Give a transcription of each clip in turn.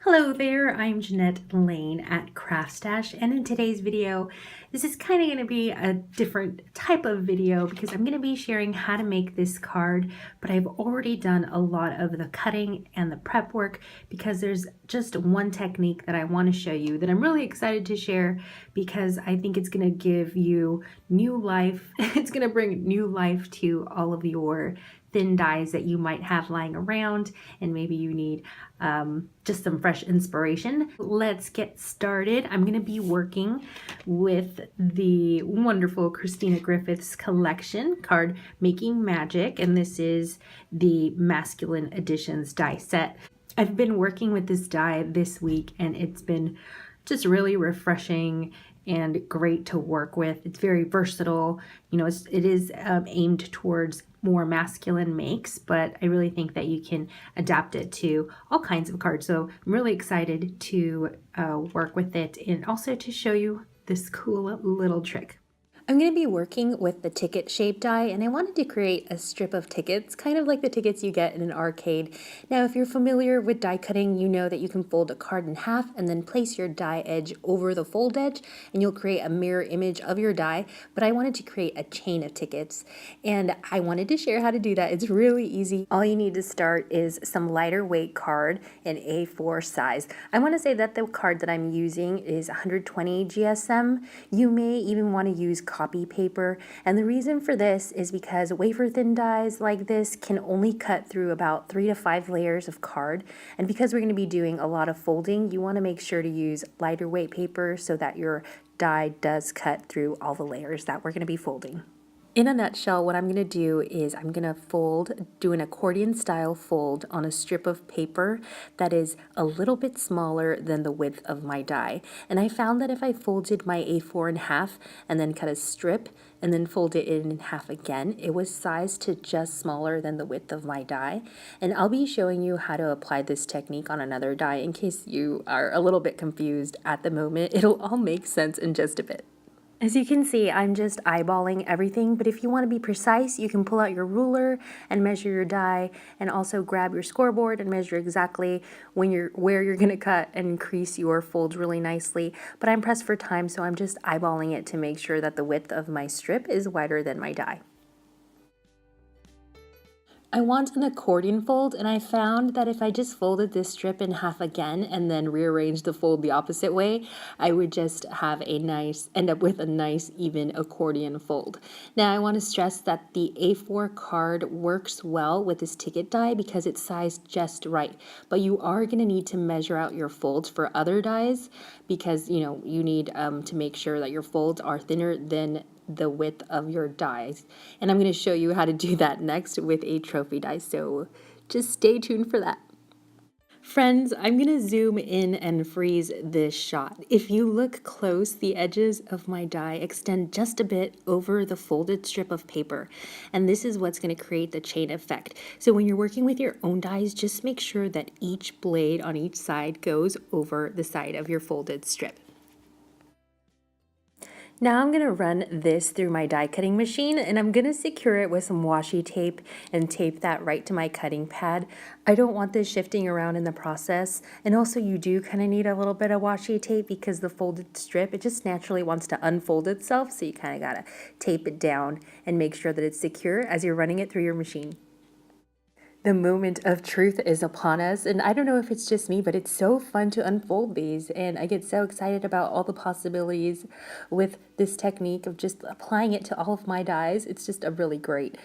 Hello there, I'm Jeanette Lane at CraftStash, and in today's video, this is kind of going to be a different type of video because I'm going to be sharing how to make this card, but I've already done a lot of the cutting and the prep work because there's just one technique that I want to show you that I'm really excited to share because I think it's going to give you new life. It's going to bring new life to all of your thin dies that you might have lying around, and maybe you need just some fresh inspiration. Let's get started. I'm going to be working with the wonderful Christina Griffith's collection, Card Making Magic, and this is the Masculine Editions die set. I've been working with this die this week, and it's been just really refreshing and great to work with. It's very versatile. You know, it is aimed towards more masculine makes, but I really think that you can adapt it to all kinds of cards. So I'm really excited to work with it and also to show you this cool little trick. I'm going to be working with the ticket shape die, and I wanted to create a strip of tickets, kind of like the tickets you get in an arcade. Now, if you're familiar with die cutting, you know that you can fold a card in half and then place your die edge over the fold edge, and you'll create a mirror image of your die. But I wanted to create a chain of tickets, and I wanted to share how to do that. It's really easy. All you need to start is some lighter weight card in A4 size. I want to say that the card that I'm using is 120 GSM. You may even want to use copy paper, and the reason for this is because wafer thin dies like this can only cut through about 3 to 5 layers of card, and because we're going to be doing a lot of folding, you want to make sure to use lighter weight paper so that your die does cut through all the layers that we're going to be folding. In a nutshell, what I'm going to do is I'm going to do an accordion style fold on a strip of paper that is a little bit smaller than the width of my die. And I found that if I folded my A4 in half and then cut a strip and then fold it in half again, it was sized to just smaller than the width of my die. And I'll be showing you how to apply this technique on another die in case you are a little bit confused at the moment. It'll all make sense in just a bit. As you can see, I'm just eyeballing everything, but if you want to be precise, you can pull out your ruler and measure your die, and also grab your scoreboard and measure exactly where you're going to cut and increase your folds really nicely. But I'm pressed for time, so I'm just eyeballing it to make sure that the width of my strip is wider than my die. I want an accordion fold, and I found that if I just folded this strip in half again and then rearranged the fold the opposite way, I would just have end up with a nice even accordion fold. Now I want to stress that the A4 card works well with this ticket die because it's sized just right, but you are going to need to measure out your folds for other dies because you need to make sure that your folds are thinner than the width of your dies, and I'm going to show you how to do that next with a trophy die, so just stay tuned for that. Friends, I'm going to zoom in and freeze this shot. If you look close, the edges of my die extend just a bit over the folded strip of paper, and this is what's going to create the chain effect. So when you're working with your own dies, just make sure that each blade on each side goes over the side of your folded strip. Now I'm going to run this through my die cutting machine, and I'm going to secure it with some washi tape and tape that right to my cutting pad. I don't want this shifting around in the process, and also you do kind of need a little bit of washi tape because the folded strip, it just naturally wants to unfold itself, so you kind of got to tape it down and make sure that it's secure as you're running it through your machine. The moment of truth is upon us, and I don't know if it's just me, but it's so fun to unfold these, and I get so excited about all the possibilities with this technique of just applying it to all of my dies. It's just a really great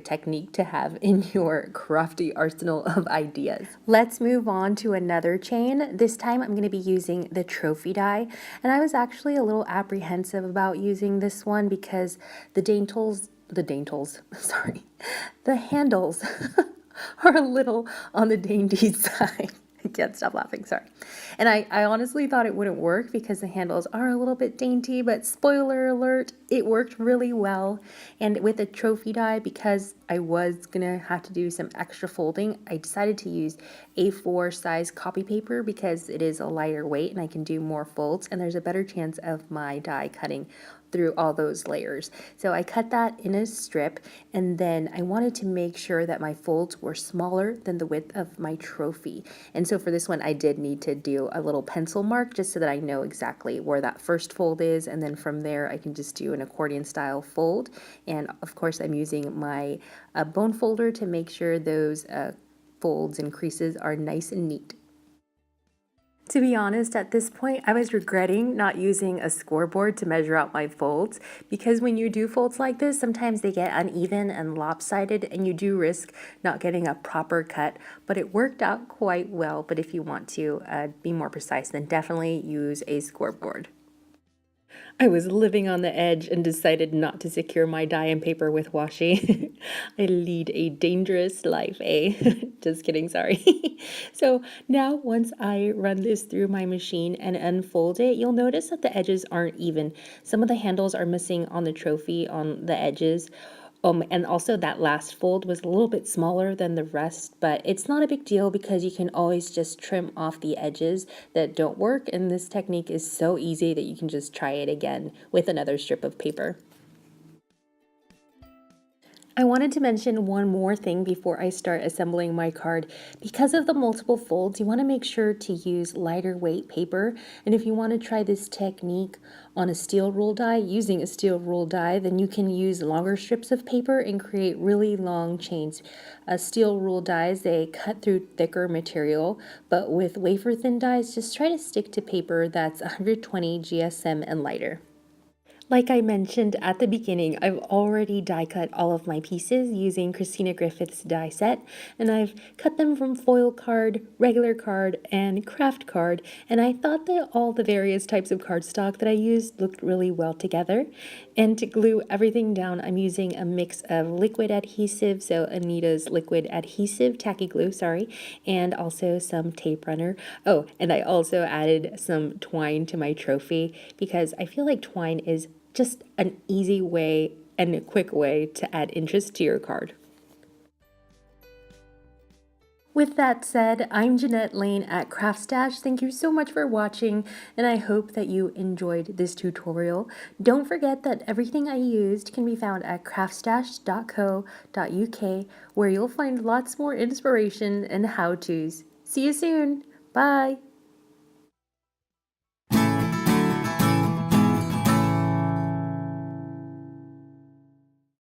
technique to have in your crafty arsenal of ideas. Let's move on to another chain. This time I'm going to be using the trophy die, and I was actually a little apprehensive about using this one because the handles are a little on the dainty side. I can't stop laughing, sorry. And I honestly thought it wouldn't work because the handles are a little bit dainty, but spoiler alert, it worked really well. And with a trophy die, because I was gonna have to do some extra folding, I decided to use A4 size copy paper because it is a lighter weight and I can do more folds, and there's a better chance of my die cutting through all those layers. So I cut that in a strip, and then I wanted to make sure that my folds were smaller than the width of my trophy. And so for this one, I did need to do a little pencil mark just so that I know exactly where that first fold is, and then from there I can just do an accordion style fold. And of course I'm using my bone folder to make sure those folds and creases are nice and neat. To be honest, at this point, I was regretting not using a scoreboard to measure out my folds, because when you do folds like this, sometimes they get uneven and lopsided and you do risk not getting a proper cut, but it worked out quite well. But if you want to be more precise, then definitely use a scoreboard. I was living on the edge and decided not to secure my die and paper with washi. I lead a dangerous life, eh? Just kidding, sorry. So now once I run this through my machine and unfold it, you'll notice that the edges aren't even. Some of the handles are missing on the trophy on the edges. And also that last fold was a little bit smaller than the rest, but it's not a big deal because you can always just trim off the edges that don't work, and this technique is so easy that you can just try it again with another strip of paper. I wanted to mention one more thing before I start assembling my card. Because of the multiple folds, you want to make sure to use lighter weight paper. And if you want to try this technique on a steel rule die, using a steel rule die, then you can use longer strips of paper and create really long chains. Steel rule dies, they cut through thicker material, but with wafer thin dies, just try to stick to paper that's 120 GSM and lighter. Like I mentioned at the beginning, I've already die cut all of my pieces using Christina Griffith's die set, and I've cut them from foil card, regular card, and craft card, and I thought that all the various types of cardstock that I used looked really well together. And to glue everything down, I'm using a mix of liquid adhesive, so Anita's liquid adhesive, tacky glue, sorry, and also some tape runner. Oh, and I also added some twine to my trophy because I feel like twine is just an easy way and a quick way to add interest to your card. With that said, I'm Jeanette Lane at CraftStash. Thank you so much for watching, and I hope that you enjoyed this tutorial. Don't forget that everything I used can be found at craftstash.co.uk, where you'll find lots more inspiration and how-tos. See you soon. Bye.